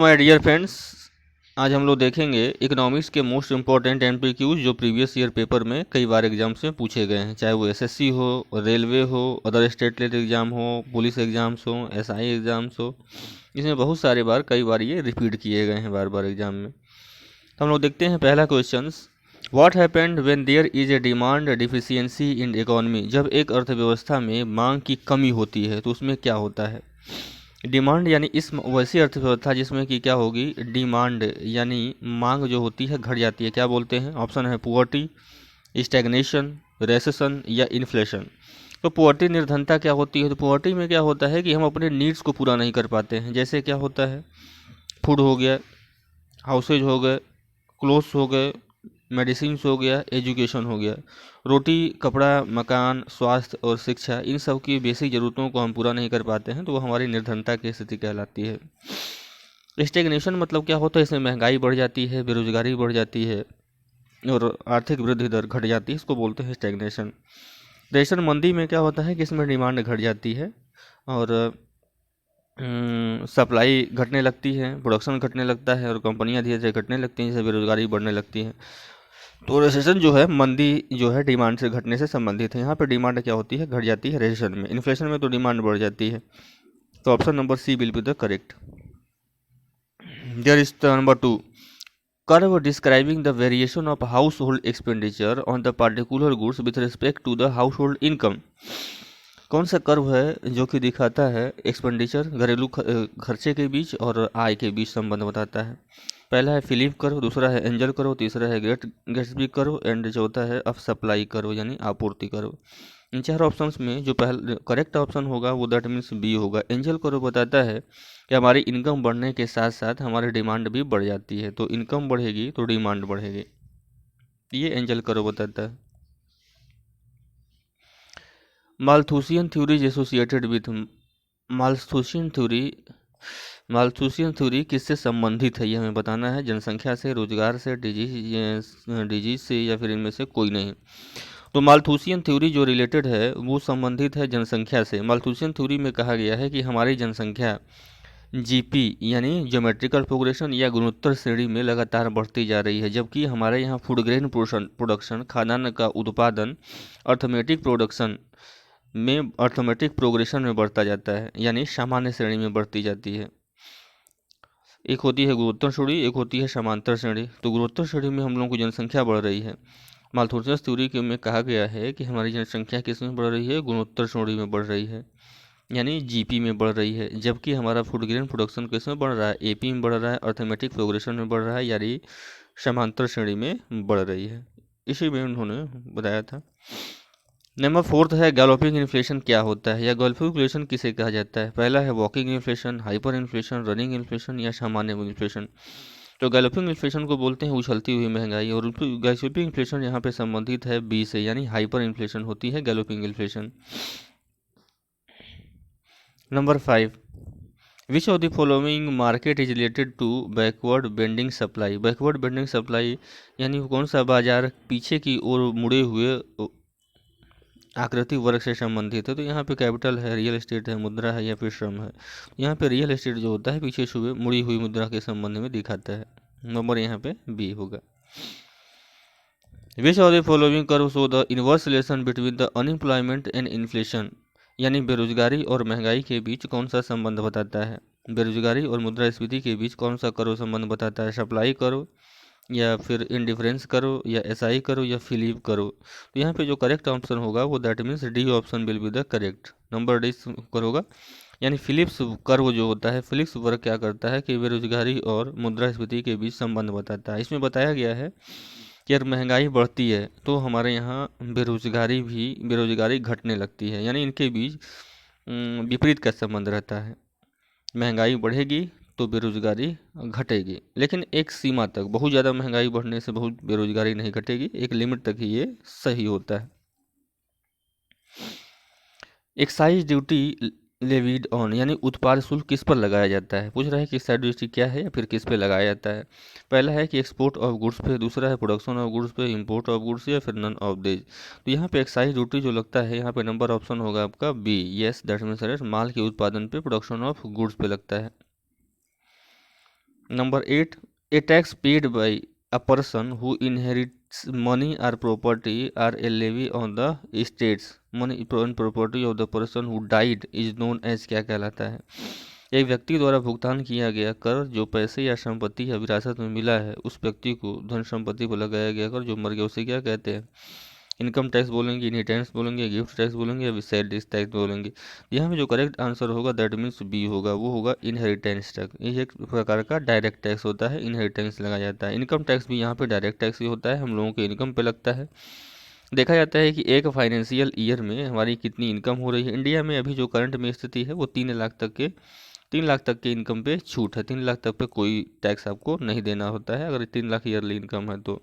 My dear friends, आज हम लोग देखेंगे इकोनॉमिक्स के मोस्ट इम्पॉर्टेंट एमसीक्यूज जो प्रीवियस ईयर पेपर में कई बार एग्जाम्स में पूछे गए हैं, चाहे वो एसएससी हो, रेलवे हो, अदर स्टेट लेवल एग्जाम हो, पुलिस एग्जाम्स हो, एसआई एग्जाम्स हो। इसमें बहुत सारे बार कई बार ये रिपीट किए गए हैं बार बार एग्जाम में। तो हम लोग देखते हैं पहला question. What happened when there is a demand deficiency in economy. जब एक अर्थव्यवस्था में मांग की कमी होती है तो उसमें क्या होता है। डिमांड यानी इस वैसी अर्थव्यवस्था जिसमें कि क्या होगी, डिमांड यानी मांग जो होती है घट जाती है। क्या बोलते हैं? ऑप्शन है पुअर्टी, स्टैग्नेशन, रेसेशन या इन्फ्लेशन। तो पुअर्टी निर्धनता क्या होती है? तो पुअर्टी में क्या होता है कि हम अपने नीड्स को पूरा नहीं कर पाते हैं। जैसे क्या होता है, फूड हो गया, हाउसेज हो गए, क्लोथ्स हो गए, मेडिसिन हो गया, एजुकेशन हो गया। रोटी, कपड़ा, मकान, स्वास्थ्य और शिक्षा, इन सब की बेसिक ज़रूरतों को हम पूरा नहीं कर पाते हैं तो वो हमारी निर्धनता की स्थिति कहलाती है। स्टेगनेशन मतलब क्या होता है? इसमें महंगाई बढ़ जाती है, बेरोजगारी बढ़ जाती है और आर्थिक वृद्धि दर घट जाती है, इसको बोलते हैं स्टेगनेशन। रेशन मंदी में क्या होता है कि इसमें डिमांड घट जाती है और सप्लाई घटने लगती है, प्रोडक्शन घटने लगता है और कंपनियां धीरे धीरे घटने लगती हैं, जिससे बेरोजगारी बढ़ने लगती है। तो रेसेशन जो है, मंदी जो है, डिमांड से घटने से संबंधित है। यहाँ पे डिमांड क्या होती है? घट जाती है रेसेशन में। इन्फ्लेशन में तो डिमांड बढ़ जाती है। तो option number C will be the correct. There is the number 2, curve describing the variation of household expenditure on the particular goods with respect to the household income. कौन सा curve है जो कि दिखाता है expenditure, घरेलू खर्चे के बीच और आय के बीच संबंध बताता है। पहला है फिलिप कर्व, दूसरा है एंजल कर्व, तीसरा है ग्रेट गैट्सबी कर्व एंड चौथा है ऑफ सप्लाई कर्व यानी आपूर्ति कर्व। इन चार ऑप्शंस में जो पहला करेक्ट ऑप्शन होगा वो दैट मीन्स बी होगा। एंजल कर्व बताता है कि हमारी इनकम बढ़ने के साथ साथ हमारी डिमांड भी बढ़ जाती है, तो इनकम बढ़ेगी तो डिमांड बढ़ेगी, ये एंजल कर्व बताता है। Malthusian theory is associated with, Malthusian theory, Malthusian theory किससे संबंधित है ये हमें बताना है। जनसंख्या से, रोजगार से, डिजीज से या फिर इनमें से कोई नहीं। तो माल्थुसियन थ्योरी जो रिलेटेड है वो संबंधित है जनसंख्या से। माल्थुसियन थ्योरी में कहा गया है कि हमारी जनसंख्या जीपी यानी ज्योमेट्रिकल प्रोग्रेशन या गुणोत्तर श्रेणी में लगातार बढ़ती जा रही है, जबकि हमारे यहाँ फूड ग्रेन प्रोडक्शन, खाद्यान्न का उत्पादन अर्थमेटिक प्रोडक्शन में अर्थमेटिक प्रोग्रेशन में बढ़ता जाता है, यानी सामान्य श्रेणी में बढ़ती जाती है। एक होती है गुणोत्तर श्रेणी, एक होती है समांतर श्रेणी। तो गुणोत्तर श्रेणी में हम लोगों की जनसंख्या बढ़ रही है। माल्थुसियस थ्योरी के में कहा गया है कि हमारी जनसंख्या किस में बढ़ रही है? गुणोत्तर श्रेणी में बढ़ रही है, यानी जीपी में बढ़ रही है, जबकि हमारा फूड ग्रेन प्रोडक्शन किस में बढ़ रहा है? एपी में बढ़ रहा है, अर्थमेटिक प्रोग्रेशन में बढ़ रहा है, यानी समांतर श्रेणी में बढ़ रही है। इसी में उन्होंने बताया था। नंबर 4 है गैलोपिंग इन्फ्लेशन क्या होता है या गैलोपिंग इन्फ्लेशन किसे कहा जाता है। पहला है walking inflation, hyper inflation, running inflation या सामान्य इन्फ्लेशन। तो गैलोपिंग इन्फ्लेशन को बोलते हैं उछलती हुई महंगाई, और गैलोपिंग इन्फ्लेशन यहाँ पे संबंधित है बी से, यानी हाइपर इन्फ्लेशन होती है galloping inflation. Number 5, which of the following market is related to backward bending supply. Backward bending supply यानी कौन सा बाजार पीछे की ओर मुड़े हुए आकृति वर्ग से संबंधित है। तो यहाँ पे कैपिटल है, रियल एस्टेट है, मुद्रा है या फिर श्रम है। यहाँ पे रियल एस्टेट जो होता है पीछे छुए मुड़ी हुई मुद्रा के संबंध में दिखाता है। नंबर यहाँ पे बी होगा। विच of the following curve show the inverse relation between the unemployment and inflation. यानी बेरोजगारी और महंगाई के बीच कौन सा संबंध बताता है। बेरोजगारी और मुद्रास्फीति के बीच कौन सा कर्व संबंध बताता है? सप्लाई कर्व या फिर इंडिफरेंस करो या एसआई करो या फिलिप करो। तो यहाँ पे जो करेक्ट ऑप्शन होगा वो that means D option will be the correct. Number D करोगा, यानी फिलिप्स कर्व जो होता है, फिलिप्स वर्ग क्या करता है कि बेरोजगारी और मुद्रास्फीति के बीच संबंध बताता है। इसमें बताया गया है कि अगर महंगाई बढ़ती है तो हमारे यहाँ बेरोजगारी घटने लगती है, यानी इनके बीच विपरीत का संबंध रहता है। महंगाई बढ़ेगी तो बेरोजगारी घटेगी, लेकिन एक सीमा तक। बहुत ज़्यादा महंगाई बढ़ने से बहुत बेरोजगारी नहीं घटेगी, एक लिमिट तक ही ये सही होता है। एक्साइज ड्यूटी लेविड ऑन, यानी उत्पाद शुल्क किस पर लगाया जाता है। पूछ रहा है कि एक्साइज ड्यूटी क्या है या फिर किस पे लगाया जाता है। पहला है कि एक्सपोर्ट ऑफ गुड्स पे, दूसरा है प्रोडक्शन ऑफ गुड्स पे, इंपोर्ट ऑफ गुड्स या फिर नन ऑफ दिस। तो यहाँ पे एक्साइज ड्यूटी जो लगता है, यहाँ पे नंबर ऑप्शन होगा आपका बी, यस दैट मीन्स माल के उत्पादन पे, प्रोडक्शन ऑफ गुड्स पे लगता है। Number 8, a tax paid by a person who inherits money और property are a levy on the states money and property of the person who died is known as, क्या कहलाता है? एक व्यक्ति द्वारा भुगतान किया गया कर जो पैसे या संपत्ति या विरासत में मिला है उस व्यक्ति को धन संपत्ति पर लगाया गया कर जो मर गया उसे क्या कहते हैं? इनकम टैक्स बोलेंगे, इनहेरिटेंस बोलेंगे, गिफ्ट टैक्स बोलेंगे या सेल्स टैक्स बोलेंगे। यहाँ में जो करेक्ट आंसर होगा दैट मीन्स बी होगा, वो होगा इनहेरिटेंस टैक्स। ये एक प्रकार का डायरेक्ट टैक्स होता है, इनहेरिटेंस लगाया जाता है। इनकम टैक्स भी यहाँ पे डायरेक्ट टैक्स ही होता है, हम लोगों के इनकम पे लगता है। देखा जाता है कि एक फाइनेंशियल ईयर में हमारी कितनी इनकम हो रही है। इंडिया में अभी जो करंट में स्थिति है वो 3 लाख तक के इनकम पे छूट है। 3 लाख तक पे कोई टैक्स आपको नहीं देना होता है अगर 3 लाख ईयरली इनकम है तो।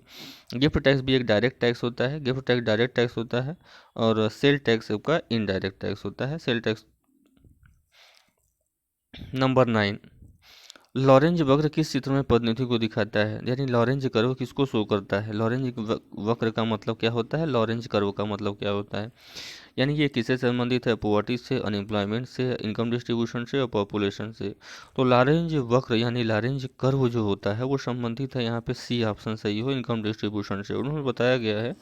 गिफ्ट टैक्स भी एक डायरेक्ट टैक्स होता है, गिफ्ट टैक्स डायरेक्ट टैक्स होता है, और सेल टैक्स आपका इनडायरेक्ट टैक्स होता है, सेल टैक्स। नंबर 9, लॉरेंज वक्र किस चित्र में प्रतिनिधि को दिखाता है? यानी लॉरेंज कर्व किसको शो करता है? लॉरेंज वक्र का मतलब क्या होता है? लॉरेंज कर्व का मतलब क्या होता है? यानी ये किससे संबंधित है? पॉवर्टी से, अनएम्प्लॉयमेंट से, इनकम डिस्ट्रीब्यूशन से और पॉपुलेशन से। तो लॉरेंज वक्र यानी लॉरेंज कर्व जो होता है वो संबंधित है, यहाँ पे सी ऑप्शन सही हो, इनकम डिस्ट्रीब्यूशन से। उन्होंने बताया गया है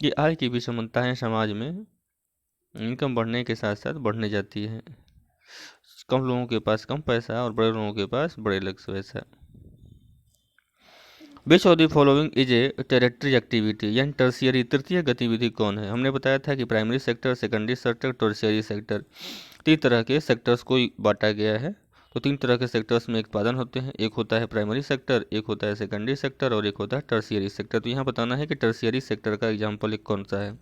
कि आय की विषमताएं समाज में इनकम बढ़ने के साथ साथ बढ़ने जाती है। कम लोगों के पास कम पैसा और बड़े लोगों के पास बड़े लक्ष्य पैसा। विच of the following is a territory activity, यानी टर्शियरी तृतीय गतिविधि कौन है? हमने बताया था कि primary sector, secondary sector, tertiary sector, 3 तरह के सेक्टर्स को बांटा गया है। तो 3 तरह के सेक्टर्स में उत्पादन होते हैं, एक होता है प्राइमरी सेक्टर, एक होता है सेकेंडरी सेक्टर और एक होता है टर्शियरी सेक्टर। तो यहाँ बताना है कि टर्शियरी सेक्टर का एग्जाम्पल एक कौन सा है?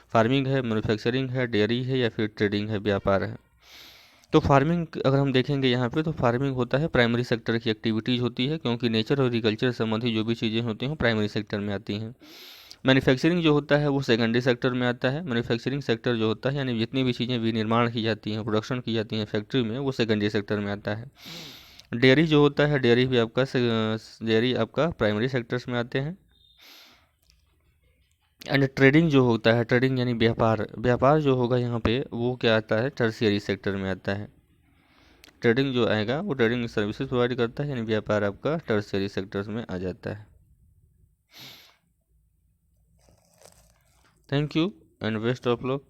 फार्मिंग है, मैन्युफैक्चरिंग है, डेयरी है या फिर ट्रेडिंग है, व्यापार है। तो फार्मिंग अगर हम देखेंगे यहाँ पे तो फार्मिंग होता है प्राइमरी सेक्टर की एक्टिविटीज़ होती है, क्योंकि नेचर और एग्रीकल्चर संबंधी जो भी चीज़ें होती हैं प्राइमरी सेक्टर में आती हैं। मैन्युफैक्चरिंग जो होता है वो सेकेंडरी सेक्टर में आता है। मैन्युफैक्चरिंग सेक्टर जो होता है यानी जितनी भी चीज़ें विनिर्माण की जाती हैं, प्रोडक्शन की जाती हैं फैक्ट्री में, वो सेकेंडरी सेक्टर में आता है। डेयरी जो होता है, डेयरी आपका प्राइमरी सेक्टर्स में आते हैं। एंड ट्रेडिंग जो होता है, ट्रेडिंग यानी व्यापार, व्यापार जो होगा यहाँ पे वो क्या आता है? टर्शियरी सेक्टर में आता है। ट्रेडिंग जो आएगा वो ट्रेडिंग सर्विसेज प्रोवाइड करता है, यानी व्यापार आपका टर्शियरी सेक्टर्स में आ जाता है। Thank you and best of luck.